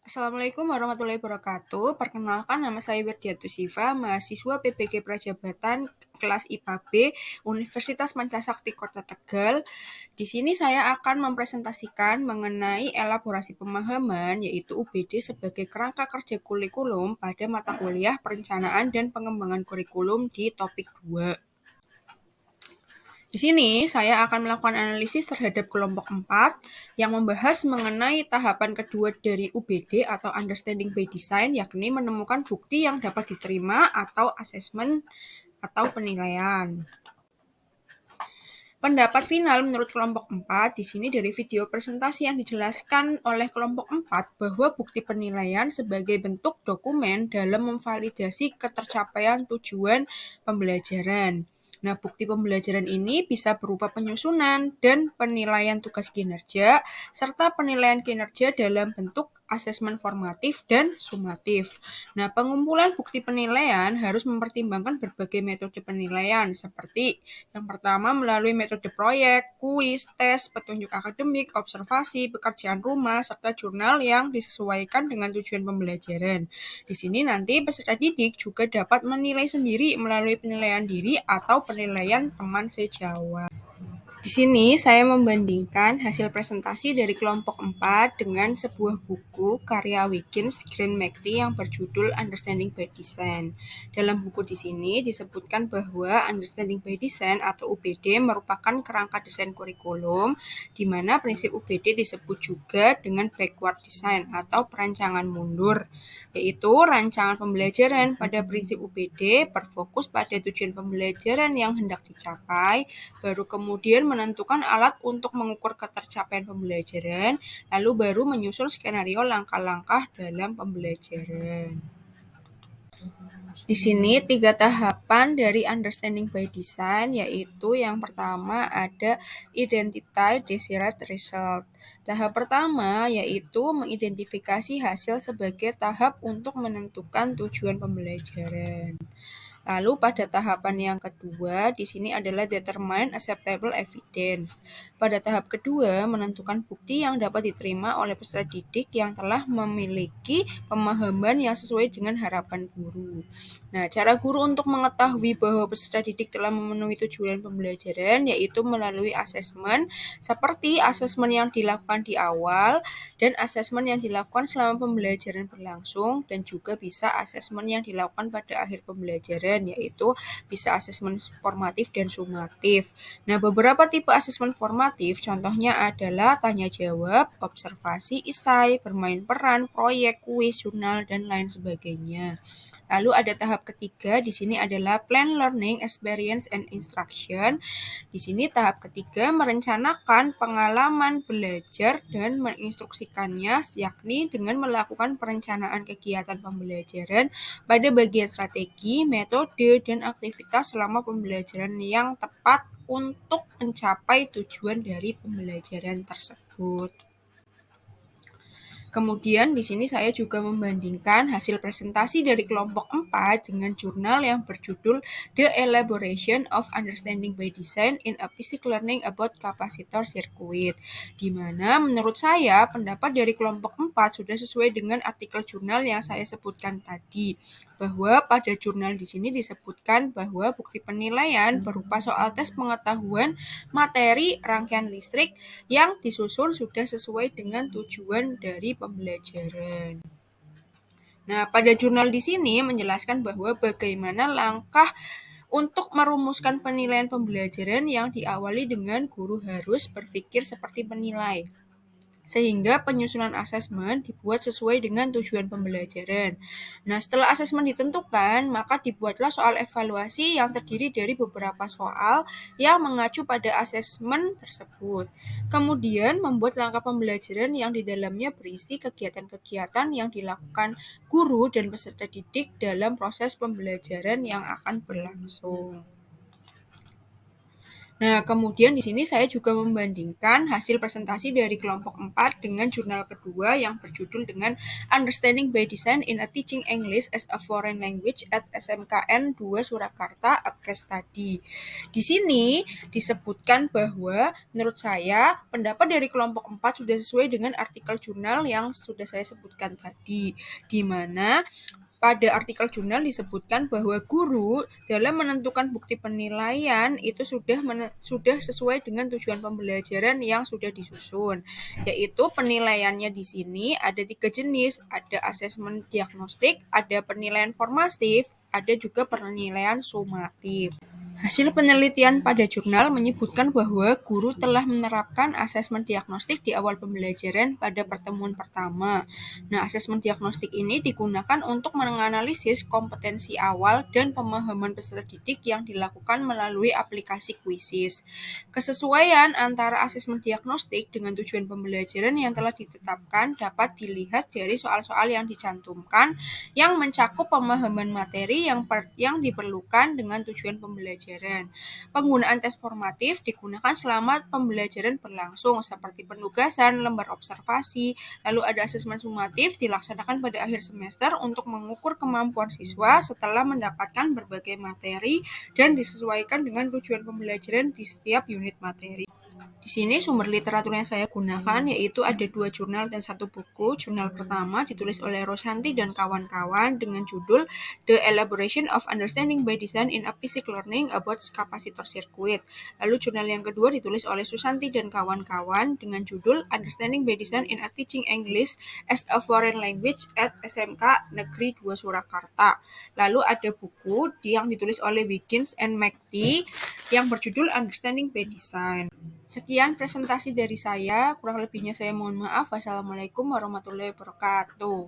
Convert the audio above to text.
Assalamualaikum warahmatullahi wabarakatuh. Perkenalkan, nama saya Berdiatu Siva, mahasiswa PPG Prajabatan kelas IPA B Universitas Mancasakti Kota Tegal. Di sini saya akan mempresentasikan mengenai elaborasi pemahaman, yaitu UBD sebagai kerangka kerja kurikulum pada mata kuliah perencanaan dan pengembangan kurikulum di topik 2. Di sini saya akan melakukan analisis terhadap kelompok 4 yang membahas mengenai tahapan kedua dari UBD atau Understanding by Design, yakni menemukan bukti yang dapat diterima atau asesmen atau penilaian. Pendapat final menurut kelompok 4 di sini dari video presentasi yang dijelaskan oleh kelompok 4 bahwa bukti penilaian sebagai bentuk dokumen dalam memvalidasi ketercapaian tujuan pembelajaran. Nah, bukti pembelajaran ini bisa berupa penyusunan dan penilaian tugas kinerja, serta penilaian kinerja dalam bentuk asesmen formatif dan sumatif. Nah, pengumpulan bukti penilaian harus mempertimbangkan berbagai metode penilaian, seperti yang pertama melalui metode proyek, kuis, tes, petunjuk akademik, observasi, pekerjaan rumah, serta jurnal yang disesuaikan dengan tujuan pembelajaran. Di sini nanti peserta didik juga dapat menilai sendiri melalui penilaian diri atau penilaian teman sejawat. Di sini saya membandingkan hasil presentasi dari kelompok 4 dengan sebuah buku karya Wiggins Green McTee yang berjudul Understanding by Design. Dalam buku di sini disebutkan bahwa Understanding by Design atau UBD merupakan kerangka desain kurikulum, di mana prinsip UBD disebut juga dengan backward design atau perancangan mundur, yaitu rancangan pembelajaran pada prinsip UBD berfokus pada tujuan pembelajaran yang hendak dicapai, baru kemudian menentukan alat untuk mengukur ketercapaian pembelajaran, lalu baru menyusun skenario langkah-langkah dalam pembelajaran. Di sini 3 tahapan dari Understanding by Design, yaitu yang pertama ada Identify Desired Result. Tahap pertama yaitu mengidentifikasi hasil sebagai tahap untuk menentukan tujuan pembelajaran. Lalu pada tahapan yang kedua, di sini adalah determine acceptable evidence. Pada tahap kedua, menentukan bukti yang dapat diterima oleh peserta didik yang telah memiliki pemahaman yang sesuai dengan harapan guru. Nah, cara guru untuk mengetahui bahwa peserta didik telah memenuhi tujuan pembelajaran yaitu melalui asesmen, seperti asesmen yang dilakukan di awal dan asesmen yang dilakukan selama pembelajaran berlangsung, dan juga bisa asesmen yang dilakukan pada akhir pembelajaran, yaitu bisa asesmen formatif dan sumatif. Nah, beberapa tipe asesmen formatif contohnya adalah tanya jawab, observasi, esai, bermain peran, proyek, kuis, jurnal, dan lain sebagainya. Lalu ada tahap ketiga, di sini adalah plan learning, experience, and instruction. Di sini tahap ketiga merencanakan pengalaman belajar dan menginstruksikannya, yakni dengan melakukan perencanaan kegiatan pembelajaran pada bagian strategi, metode, dan aktivitas selama pembelajaran yang tepat untuk mencapai tujuan dari pembelajaran tersebut. Kemudian di sini saya juga membandingkan hasil presentasi dari kelompok 4 dengan jurnal yang berjudul The Elaboration of Understanding by Design in a Basic Learning About Capacitor Circuit, di mana menurut saya pendapat dari kelompok 4 sudah sesuai dengan artikel jurnal yang saya sebutkan tadi, bahwa pada jurnal di sini disebutkan bahwa bukti penilaian berupa soal tes pengetahuan materi rangkaian listrik yang disusun sudah sesuai dengan tujuan dari pembelajaran. Nah, pada jurnal di sini menjelaskan bahwa bagaimana langkah untuk merumuskan penilaian pembelajaran yang diawali dengan guru harus berpikir seperti penilai, sehingga penyusunan asesmen dibuat sesuai dengan tujuan pembelajaran. Nah, setelah asesmen ditentukan, maka dibuatlah soal evaluasi yang terdiri dari beberapa soal yang mengacu pada asesmen tersebut. Kemudian, membuat langkah pembelajaran yang di dalamnya berisi kegiatan-kegiatan yang dilakukan guru dan peserta didik dalam proses pembelajaran yang akan berlangsung. Nah, kemudian di sini saya juga membandingkan hasil presentasi dari kelompok 4 dengan jurnal kedua yang berjudul dengan Understanding by Design in a Teaching English as a Foreign Language at SMKN 2 Surakarta, a case study. Di sini disebutkan bahwa menurut saya pendapat dari kelompok 4 sudah sesuai dengan artikel jurnal yang sudah saya sebutkan tadi, di mana pada artikel jurnal disebutkan bahwa guru dalam menentukan bukti penilaian itu sudah sesuai dengan tujuan pembelajaran yang sudah disusun, yaitu penilaiannya di sini ada 3 jenis, ada asesmen diagnostik, ada penilaian formatif, ada juga penilaian sumatif. Hasil penelitian pada jurnal menyebutkan bahwa guru telah menerapkan asesmen diagnostik di awal pembelajaran pada pertemuan pertama. Nah, asesmen diagnostik ini digunakan untuk menganalisis kompetensi awal dan pemahaman peserta didik yang dilakukan melalui aplikasi Quizzes. Kesesuaian antara asesmen diagnostik dengan tujuan pembelajaran yang telah ditetapkan dapat dilihat dari soal-soal yang dicantumkan yang mencakup pemahaman materi yang diperlukan dengan tujuan pembelajaran. Penggunaan tes formatif digunakan selama pembelajaran berlangsung seperti penugasan, lembar observasi, lalu ada asesmen sumatif dilaksanakan pada akhir semester untuk mengukur kemampuan siswa setelah mendapatkan berbagai materi dan disesuaikan dengan tujuan pembelajaran di setiap unit materi. Di sini sumber literatur yang saya gunakan yaitu ada 2 jurnal dan 1 buku. Jurnal pertama ditulis oleh Rosanti dan kawan-kawan dengan judul The Elaboration of Understanding by Design in a Physics Learning about Capacitor Circuit. Lalu jurnal yang kedua ditulis oleh Susanti dan kawan-kawan dengan judul Understanding by Design in a Teaching English as a Foreign Language at SMK Negeri 2 Surakarta. Lalu ada buku yang ditulis oleh Wiggins and McTee yang berjudul Understanding by Design. Sekian presentasi dari saya, kurang lebihnya saya mohon maaf. Wassalamualaikum warahmatullahi wabarakatuh.